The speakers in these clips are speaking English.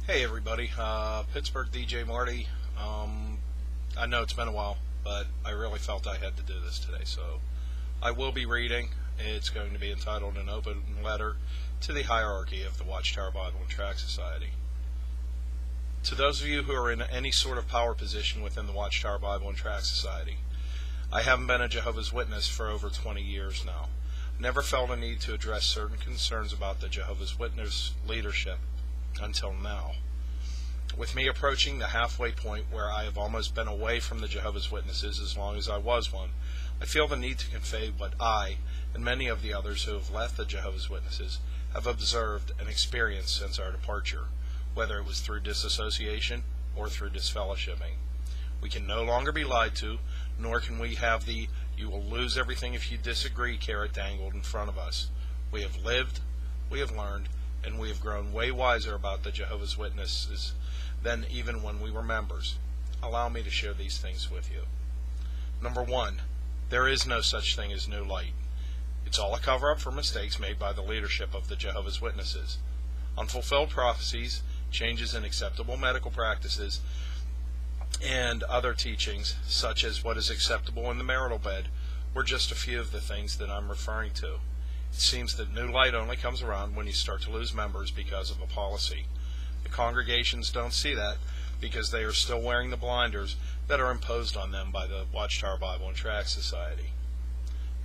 Hey everybody, Pittsburgh DJ Marty. I know it's been a while, but I really felt I had to do this today, so I will be reading. It's going to be entitled An Open Letter to the Heirarchy of the Watchtower Bible and Tract Society. To those of you who are in any sort of power position within the Watchtower Bible and Tract Society, I haven't been a Jehovah's Witness for over 20 years now. I never felt a need to address certain concerns about the Jehovah's Witness leadership until now. With me approaching the halfway point where I have almost been away from the Jehovah's Witnesses as long as I was one, I feel the need to convey what I, and many of the others who have left the Jehovah's Witnesses, have observed and experienced since our departure, whether it was through disassociation or through disfellowshipping. We can no longer be lied to, nor can we have the "you will lose everything if you disagree" carrot dangled in front of us. We have lived, we have learned, and we have grown way wiser about the Jehovah's Witnesses than even when we were members. Allow me to share these things with you. Number one, there is no such thing as new light. It's all a cover-up for mistakes made by the leadership of the Jehovah's Witnesses. Unfulfilled prophecies, changes in acceptable medical practices, and other teachings, such as what is acceptable in the marital bed, were just a few of the things that I'm referring to. It seems that new light only comes around when you start to lose members because of a policy. The congregations don't see that because they are still wearing the blinders that are imposed on them by the Watchtower Bible and Tract Society.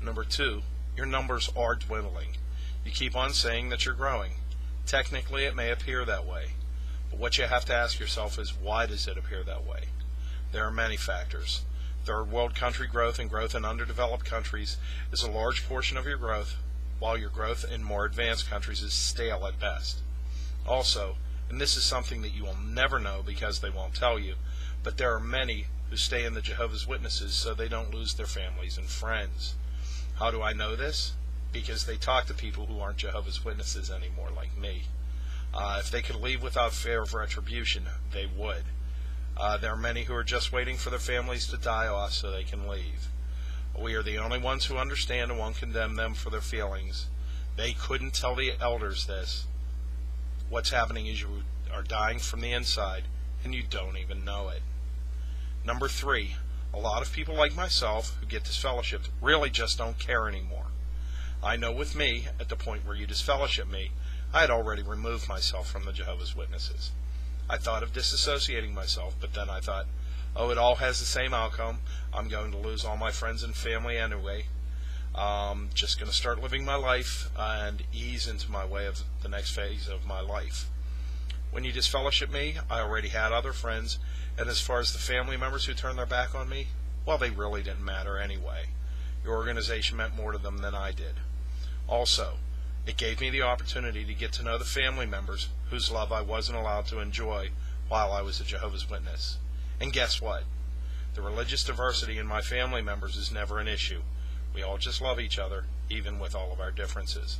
Number two, your numbers are dwindling. You keep on saying that you're growing. Technically, it may appear that way. But what you have to ask yourself is, why does it appear that way? There are many factors. Third world country growth and growth in underdeveloped countries is a large portion of your growth, while your growth in more advanced countries is stale at best. Also, and this is something that you will never know because they won't tell you, but there are many who stay in the Jehovah's Witnesses so they don't lose their families and friends. How do I know this? Because they talk to people who aren't Jehovah's Witnesses anymore, like me. If they could leave without fear of retribution, they would. There are many who are just waiting for their families to die off so they can leave. We are the only ones who understand and won't condemn them for their feelings. They couldn't tell the elders this. What's happening is you are dying from the inside, and you don't even know it. Number three, a lot of people like myself who get disfellowshipped really just don't care anymore. I know with me, at the point where you disfellowship me, I had already removed myself from the Jehovah's Witnesses. I thought of disassociating myself, but then I thought, oh, it all has the same outcome. I'm going to lose all my friends and family anyway. Just going to start living my life and ease into my way of the next phase of my life. When you disfellowship me, I already had other friends, and as far as the family members who turned their back on me, well, they really didn't matter anyway. Your organization meant more to them than I did. Also, it gave me the opportunity to get to know the family members whose love I wasn't allowed to enjoy while I was a Jehovah's Witness. And guess what? The religious diversity in my family members is never an issue. We all just love each other, even with all of our differences.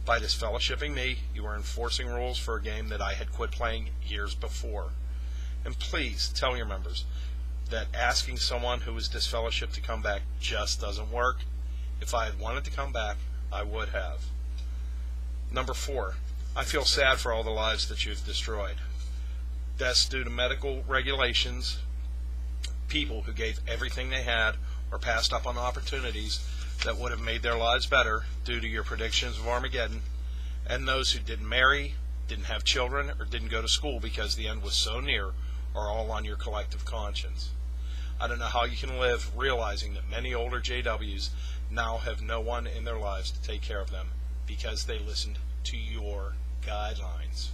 By disfellowshipping me, you are enforcing rules for a game that I had quit playing years before. And please tell your members that asking someone who was disfellowshipped to come back just doesn't work. If I had wanted to come back, I would have. Number four, I feel sad for all the lives that you've destroyed. Deaths due to medical regulations, people who gave everything they had or passed up on opportunities that would have made their lives better due to your predictions of Armageddon, and those who didn't marry, didn't have children, or didn't go to school because the end was so near are all on your collective conscience. I don't know how you can live realizing that many older JWs now have no one in their lives to take care of them because they listened to your guidelines.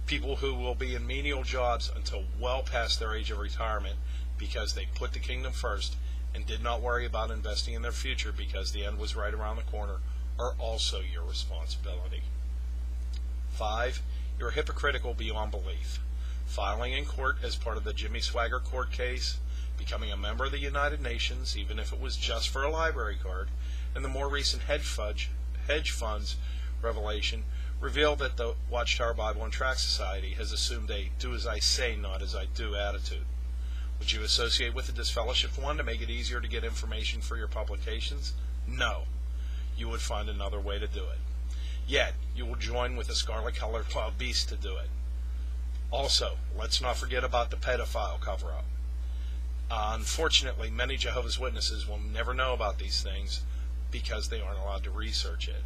People who will be in menial jobs until well past their age of retirement because they put the kingdom first and did not worry about investing in their future because the end was right around the corner are also your responsibility. 5. You're hypocritical beyond belief. Filing in court as part of the Jimmy Swaggart court case, becoming a member of the United Nations, even if it was just for a library card, and the more recent hedge funds revelation reveal that the Watchtower Bible and Tract Society has assumed a do as I say, not as I do attitude. Would you associate with the disfellowshipped one to make it easier to get information for your publications? No. You would find another way to do it. Yet, you will join with the scarlet-colored wild beast to do it. Also, let's not forget about the pedophile cover-up. Unfortunately, many Jehovah's Witnesses will never know about these things because they aren't allowed to research it.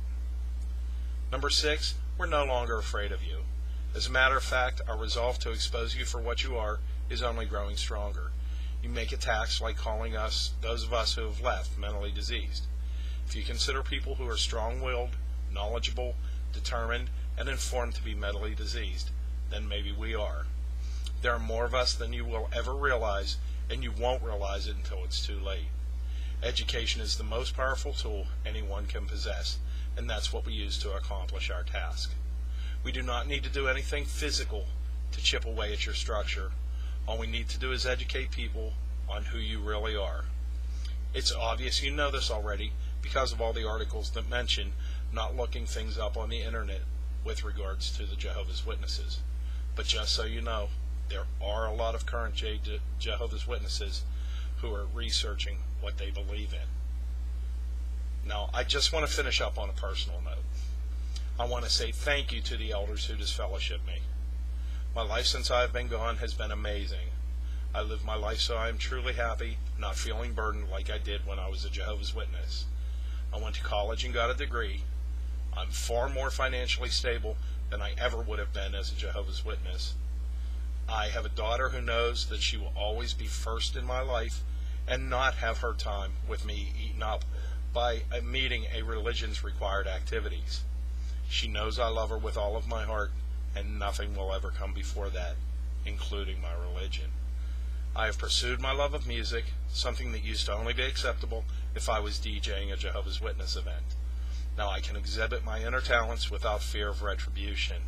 Number 6, we're no longer afraid of you. As a matter of fact, our resolve to expose you for what you are is only growing stronger. You make attacks like calling us, those of us who have left, mentally diseased. If you consider people who are strong-willed, knowledgeable, determined, and informed to be mentally diseased, then maybe we are. There are more of us than you will ever realize, and you won't realize it until it's too late. Education is the most powerful tool anyone can possess, and that's what we use to accomplish our task. We do not need to do anything physical to chip away at your structure. All we need to do is educate people on who you really are. It's obvious you know this already because of all the articles that mention not looking things up on the internet with regards to the Jehovah's Witnesses. But just so you know, there are a lot of current Jehovah's Witnesses who are researching what they believe in. Now, I just want to finish up on a personal note. I want to say thank you to the elders who disfellowship me. My life since I've been gone has been amazing. I live my life so I am truly happy, not feeling burdened like I did when I was a Jehovah's Witness. I went to college and got a degree. I'm far more financially stable than I ever would have been as a Jehovah's Witness. I have a daughter who knows that she will always be first in my life and not have her time with me eaten up by meeting a religion's required activities. She knows I love her with all of my heart, and nothing will ever come before that, including my religion. I have pursued my love of music, something that used to only be acceptable if I was DJing a Jehovah's Witness event. Now I can exhibit my inner talents without fear of retribution.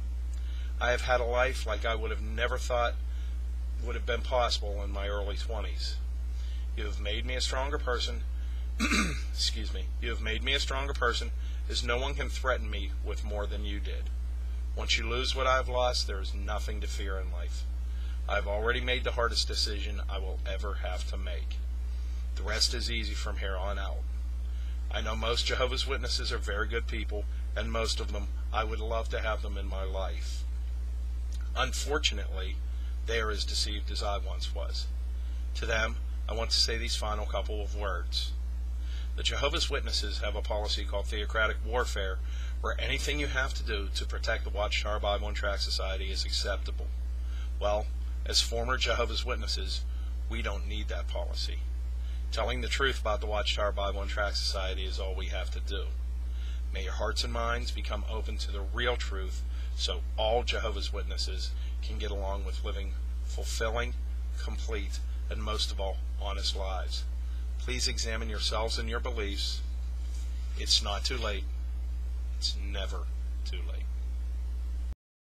I have had a life like I would have never thought would have been possible in my early 20s. You have made me a stronger person. Excuse me. You have made me a stronger person, as no one can threaten me with more than you did. Once you lose what I have lost, there is nothing to fear in life. I have already made the hardest decision I will ever have to make. The rest is easy from here on out. I know most Jehovah's Witnesses are very good people, and most of them, I would love to have them in my life. Unfortunately, they are as deceived as I once was. To them, I want to say these final couple of words. The Jehovah's Witnesses have a policy called theocratic warfare, where anything you have to do to protect the Watchtower Bible and Tract Society is acceptable. Well, as former Jehovah's Witnesses, we don't need that policy. Telling the truth about the Watchtower Bible and Tract Society is all we have to do. May your hearts and minds become open to the real truth so all Jehovah's Witnesses can get along with living fulfilling, complete, and most of all, honest lives. Please examine yourselves and your beliefs. It's not too late. It's never too late.